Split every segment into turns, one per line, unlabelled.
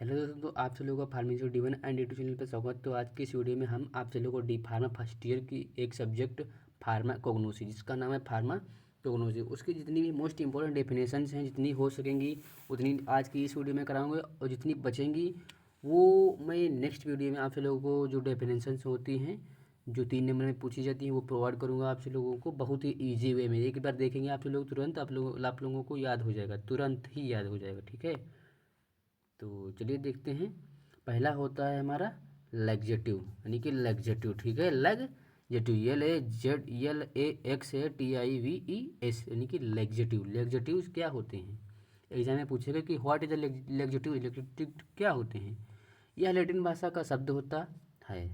Hello दोस्तों, तो आप सब लोगों का pharmacy D1 and D2 channel पर स्वागत। तो आज की इस वीडियो में हम आप सब लोगों को डी फार्मा फर्स्ट ईयर की एक सब्जेक्ट फार्मा कोग्नोसी, जिसका नाम है फार्मा कोग्नोसी, उसकी जितनी भी मोस्ट इंपॉर्टेंट डेफिनेशंस हैं, जितनी हो सकेंगी उतनी आज की इस वीडियो में कराऊंगा, और जितनी बचेंगी वो मैं नेक्स्ट वीडियो में आप सब लोगों को जो डेफिनेशंस होती हैं जो 3 नंबर में पूछी जाती हैं वो प्रोवाइड करूँगा आप सब लोगों को बहुत ही ईजी वे में। एक बार देखेंगे आप सब लोग तुरंत आप लोगों को याद हो जाएगा, तुरंत ही याद हो जाएगा। ठीक है, तो चलिए देखते हैं। पहला होता है हमारा लैक्जेटिव, यानी कि लैक्जेटिव। ठीक है, लैक्जेटिव LAGZEXATIVES, यानी कि लैक्जेटिव। लैक्जेटिव क्या होते हैं? एग्जाम में पूछेगा कि what is the laxative. Laxative क्या होते हैं? यह लैटिन भाषा का शब्द होता है।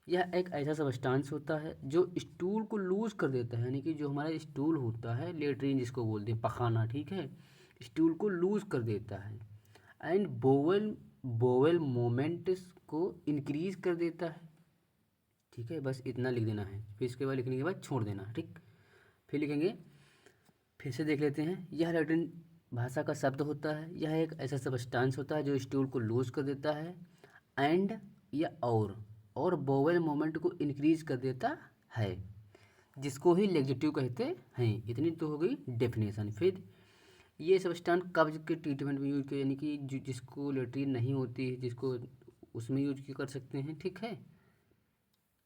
यह एक ऐसा सबस्टांस होता है जो स्टूल को लूज कर देता है, यानी कि जो हमारा स्टूल होता है, लेट्रिन जिसको बोलते हैं, पखाना। ठीक है, स्टूल को लूज कर देता है। एंड बोवेल बोवेल मोमेंट्स को इंक्रीज कर देता है। ठीक है, बस इतना लिख देना है, फिर इसके बाद लिखने के बाद छोड़ देना। ठीक, फिर लिखेंगे, फिर से देख लेते हैं। यह लैटिन भाषा का शब्द होता है। यह एक ऐसा सबस्टांस होता है जो स्टूल को लूज कर देता है एंड या और बोवेल मोमेंट को इंक्रीज कर देता है, जिसको ही लैक्जेटिव कहते हैं। इतनी तो हो गई डेफिनेशन। फिर ये सबस्टांस कब्ज के ट्रीटमेंट में यूज किया, यानी कि जिसको लेट्रिन नहीं होती है, जिसको उसमें यूज कर सकते हैं। ठीक है,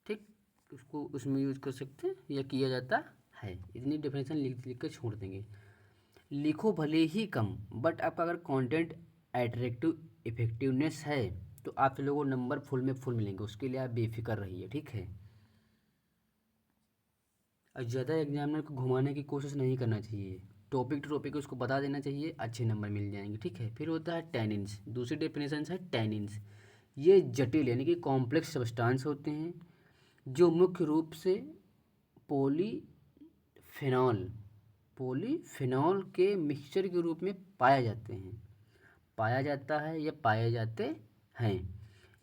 ठीक, उसको उसमें यूज कर सकते हैं या किया जाता है। इतनी डेफिनेशन लिख लिख कर छोड़ देंगे। लिखो भले ही कम, बट आपका अगर कंटेंट एट्रैक्टिव इफेक्टिवनेस है तो आप लोगों को नंबर फुल में फुल मिलेंगे, उसके लिए आप बेफिक्र रहिए। ठीक है, और ज़्यादा एग्जामिनर को घुमाने की कोशिश नहीं करना चाहिए। टॉपिक टू टॉपिक उसको बता देना चाहिए, अच्छे नंबर मिल जाएंगे। ठीक है, फिर होता है टैनिन्स। दूसरी डेफिनेशन है टैनिन्स। ये जटिल यानी कि कॉम्प्लेक्स सब्सटेंस होते हैं जो मुख्य रूप से पॉलीफेनॉल पॉलीफेनॉल के मिक्सचर के रूप में पाए जाते हैं, पाया जाता है या पाए जाते हैं।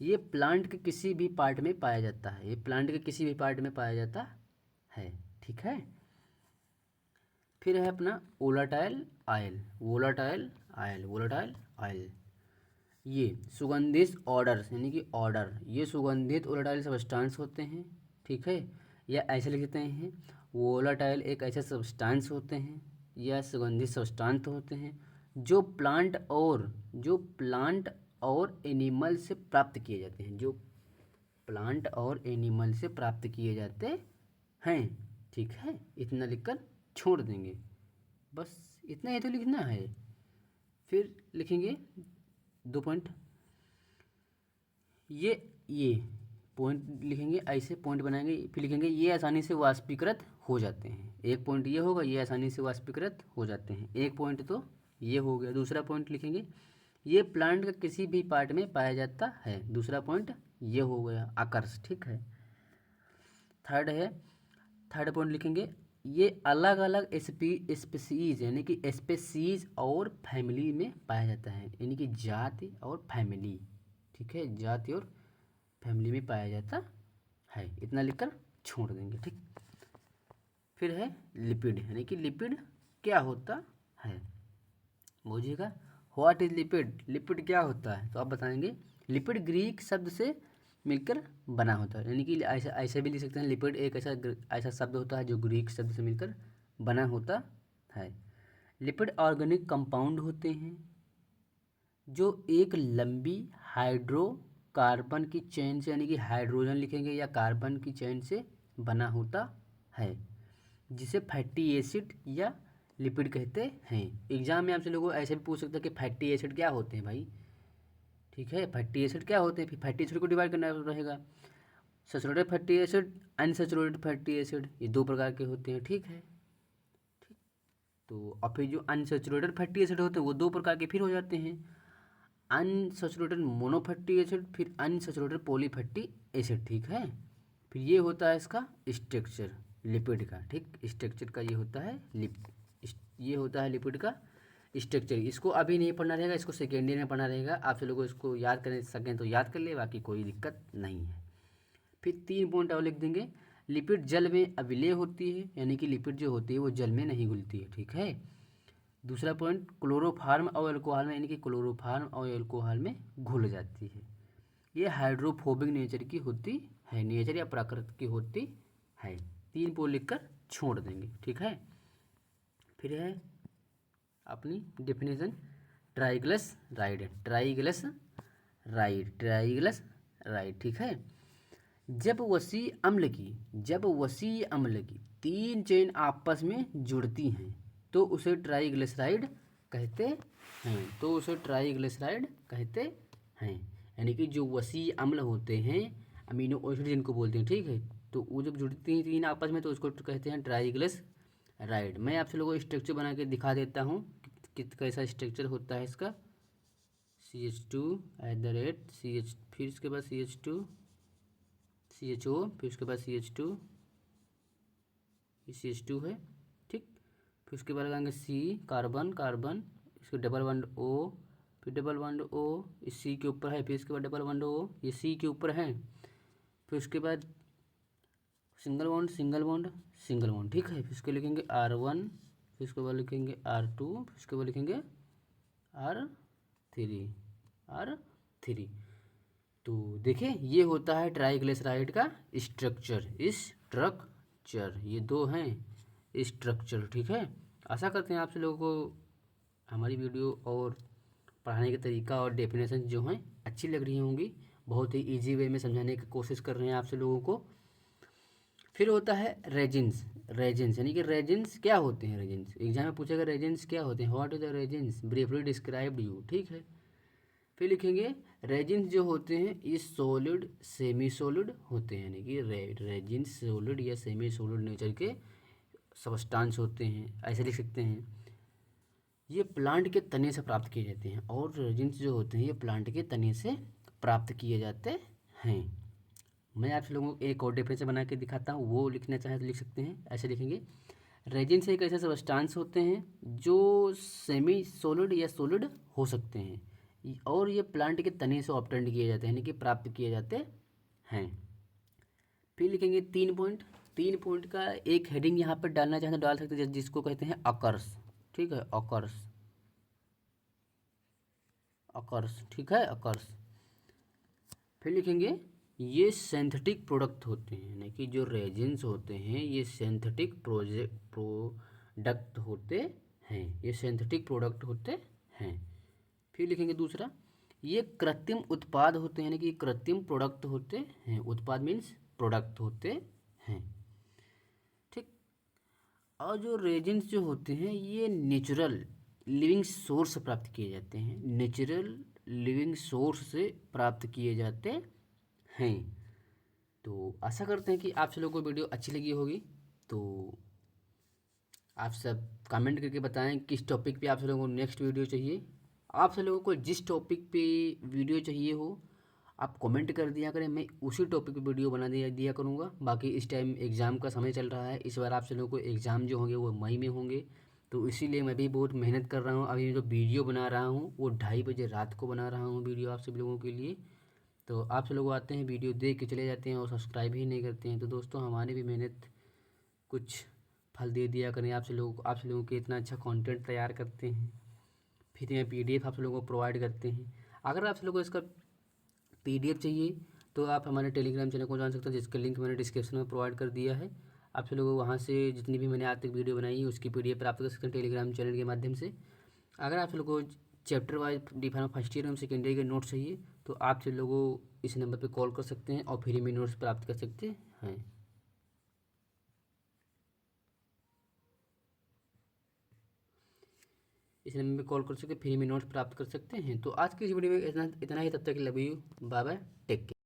ये प्लांट के किसी भी पार्ट में पाया जाता है, ये प्लांट के किसी भी पार्ट में पाया जाता है। ठीक है, फिर है अपना वोलाटाइल आयल। वोलाटाइल आयल ये सुगंधित ऑर्डर, यानी कि ऑर्डर, ये सुगंधित वोलाटाइल सब्सटेंस होते हैं। ठीक है, या ऐसे लिख देते हैं, वोलाटाइल एक ऐसे सब्सटेंस होते हैं या सुगंधित सब्सटेंस होते हैं जो प्लांट और एनिमल से प्राप्त किए जाते हैं, जो प्लांट और एनिमल से प्राप्त किए जाते हैं। ठीक है, इतना लिखकर छोड़ देंगे, बस इतना ही तो लिखना है। फिर लिखेंगे 2 पॉइंट, ये पॉइंट लिखेंगे, ऐसे पॉइंट बनाएंगे। फिर लिखेंगे ये आसानी से वाष्पीकृत हो जाते हैं। एक पॉइंट ये होगा, ये आसानी से वाष्पीकृत हो जाते हैं। एक पॉइंट तो ये हो गया। दूसरा पॉइंट लिखेंगे, ये प्लांट का किसी भी पार्ट में पाया जाता है। दूसरा पॉइंट ये हो गया, आकर्ष। ठीक है, थर्ड है, थर्ड पॉइंट लिखेंगे, ये अलग अलग स्पीसीज, यानी कि स्पेसीज और फैमिली में पाया जाता है, यानी कि जाति और फैमिली। ठीक है, जाति और फैमिली में पाया जाता है। इतना लिखकर छोड़ देंगे। ठीक, फिर है लिपिड, यानी कि लिपिड क्या होता है, बोलिएगा। What is lipid? लिपिड क्या होता है तो आप बताएंगे। लिपिड ग्रीक शब्द से मिलकर बना होता है, यानी कि ऐसा ऐसे भी लिख सकते हैं, लिपिड एक ऐसा शब्द होता है जो ग्रीक शब्द से मिलकर बना होता है। लिपिड ऑर्गेनिक कंपाउंड होते हैं जो एक लंबी हाइड्रोकार्बन की चेन से, यानी कि हाइड्रोजन लिखेंगे या कार्बन की चेन से बना होता है, जिसे फैटी एसिड या लिपिड कहते हैं। एग्जाम में आपसे लोगों को ऐसे भी पूछ सकता है कि फैटी एसिड क्या होते हैं भाई। ठीक है, फैटी एसिड क्या होते हैं, फिर फैटी एसिड को डिवाइड करना रहेगा। Saturated fatty acid, unsaturated fatty acid, ये 2 प्रकार के होते हैं। ठीक है, ठीक, तो और फिर जो अनसैचुरेटेड फैटी एसिड होते हैं वो 2 प्रकार के फिर हो जाते हैं, अनसैचुरेटेड मोनोफैटी एसिड, फिर अनसैचुरेटेड पॉलीफैटी एसिड। ठीक है, फिर ये होता है इसका स्ट्रक्चर लिपिड का। ठीक, स्ट्रक्चर का ये होता है ये होता है लिपिड का स्ट्रक्चर। इसको अभी नहीं पढ़ना रहेगा, इसको सेकेंड ईयर में पढ़ना रहेगा। आप लोगों को इसको याद कर सकें तो याद कर ले, बाकी कोई दिक्कत नहीं है। फिर 3 पॉइंट और लिख देंगे। लिपिड जल में अविलेय होती है, यानी कि लिपिड जो होती है वो जल में नहीं घुलती है। ठीक है, दूसरा पॉइंट क्लोरोफार्म और अल्कोहल में, यानी कि क्लोरोफार्म और अल्कोहल में घुल जाती है। ये हाइड्रोफोबिक नेचर की होती है, नेचर या प्रकृति की होती है। 3 पॉइंट लिखकर छोड़ देंगे, ठीक है। फिर है अपनी डेफिनेशन, ट्राइग्लिसराइड, ट्राइग्लिसराइड, ठीक है। जब वसी अम्ल की 3 चेन आपस में जुड़ती हैं तो उसे ट्राइग्लिसराइड कहते हैं। यानी कि जो वसी अम्ल होते हैं, अमीनो एसिड जिनको बोलते हैं, ठीक है, तो वो जब जुड़ती हैं 3 आपस में तो उसको कहते हैं ट्राइग्लिसराइड। मैं आप लोगों को स्ट्रक्चर बना के दिखा देता हूँ कि कैसा स्ट्रक्चर होता है इसका। CH2 CH, फिर इसके बाद CH2 CHO, फिर उसके बाद CH2, ये CH2 है, ठीक। फिर उसके बाद लगाएंगे C, कार्बन, इसके डबल बॉन्ड O, फिर डबल बॉन्ड O इस C के ऊपर है, फिर इसके बाद डबल बॉन्ड O ये C के ऊपर है, फिर उसके बाद सिंगल बॉन्ड, ठीक है। फिर उसके लिखेंगे R1, फिर उसके बाद लिखेंगे R2, फिर उसके बाद लिखेंगे R3। तो देखिए ये होता है ट्राइग्लिसराइड का स्ट्रक्चर, ये 2 हैं स्ट्रक्चर, ठीक है। आशा करते हैं आप सब लोगों को हमारी वीडियो और पढ़ाने का तरीका और डेफिनेशन जो हैं अच्छी लग रही होंगी। बहुत ही इजी वे में समझाने की कोशिश कर रहे हैं आप सब लोगों को। फिर होता है रेजिन्स, यानी कि रेजिन्स क्या होते हैं। रेजिन्स एग्जाम में पूछेगा रेजिन्स क्या होते हैं, what is the resins, briefly described you, ठीक है। फिर लिखेंगे रेजिन्स जो होते हैं ये सॉलिड सेमी सॉलिड होते हैं, यानी कि रेजिन्स सॉलिड या सेमी सॉलिड नेचर के सब्सटेंस होते हैं, ऐसे लिख सकते हैं। ये प्लांट के तने से प्राप्त किए जाते हैं, और रेजिन्स जो होते हैं ये प्लांट के तने से प्राप्त किए जाते हैं। मैं आप लोगों को एक और डेफिनेशन बना के दिखाता हूँ, वो लिखना चाहें तो लिख सकते हैं। ऐसे लिखेंगे रेजिन्स एक ऐसे सब्सटेंस होते हैं जो सेमी सॉलिड या सॉलिड हो सकते हैं, और ये प्लांट के तने से ऑब्टेंड किए जाते हैं, यानी कि प्राप्त किए जाते हैं। फिर लिखेंगे 3 पॉइंट का एक हेडिंग यहाँ पर डालना चाहें तो डाल सकते हैं, जिसको कहते हैं अकर्स, ठीक है, अकर्स, ठीक है, अकर्स। फिर लिखेंगे ये सिंथेटिक प्रोडक्ट होते हैं, यानी कि जो रेजिन्स होते हैं ये सिंथेटिक प्रोडक्ट होते हैं, फिर लिखेंगे दूसरा, ये कृत्रिम उत्पाद होते हैं, यानी कि कृत्रिम प्रोडक्ट होते हैं, उत्पाद मीन्स प्रोडक्ट होते हैं, ठीक। और जो रेजिन्स जो होते हैं ये नेचुरल लिविंग सोर्स से प्राप्त किए जाते हैं, हैं। तो आशा करते हैं कि आप सब लोगों को वीडियो अच्छी लगी होगी। तो आप सब कमेंट करके बताएं किस टॉपिक पे आप सब लोगों को नेक्स्ट वीडियो चाहिए। आप सब लोगों को जिस टॉपिक पे वीडियो चाहिए हो आप कमेंट कर दिया करें, मैं उसी टॉपिक पे वीडियो बना दिया करूँगा। बाकी इस टाइम एग्ज़ाम का समय चल रहा है, इस बार आप सब लोगों को एग्ज़ाम जो होंगे वो मई में होंगे, तो इसीलिए मैं भी बहुत मेहनत कर रहा हूँ। अभी जो वीडियो बना रहा हूँ वो 2:30 बजे रात को बना रहा हूँ वीडियो आप सब लोगों के लिए। तो आप सब लोग आते हैं वीडियो देख के चले जाते हैं और सब्सक्राइब ही नहीं करते हैं। तो दोस्तों हमारी भी मेहनत कुछ फल दे दिया करें। आप सब लोगों के इतना अच्छा कंटेंट तैयार करते हैं, फिर में PDF आप सब लोगों को प्रोवाइड करते हैं। अगर आप सब लोगों को इसका PDF चाहिए तो आप हमारे टेलीग्राम चैनल को जान सकते हैं, जिसका लिंक मैंने डिस्क्रिप्शन में प्रोवाइड कर दिया है। आप सब लोगों को वहाँ से जितनी भी मैंने आज तक वीडियो बनाई है उसकी PDF प्राप्त कर सकते हैं टेलीग्राम चैनल के माध्यम से। अगर आप सब लोगों को chapter wise D-Pharma first year एवं सेकेंड ईयर के नोट्स चाहिए तो आप सब लोगों इस नंबर पर कॉल कर सकते हैं और फ्री में नोट्स प्राप्त कर सकते हैं। इस नंबर पर कॉल कर सकते फ्री में नोट्स प्राप्त कर सकते हैं। तो आज की इस वीडियो में इतना ही। तब तक love you, bye bye, take care.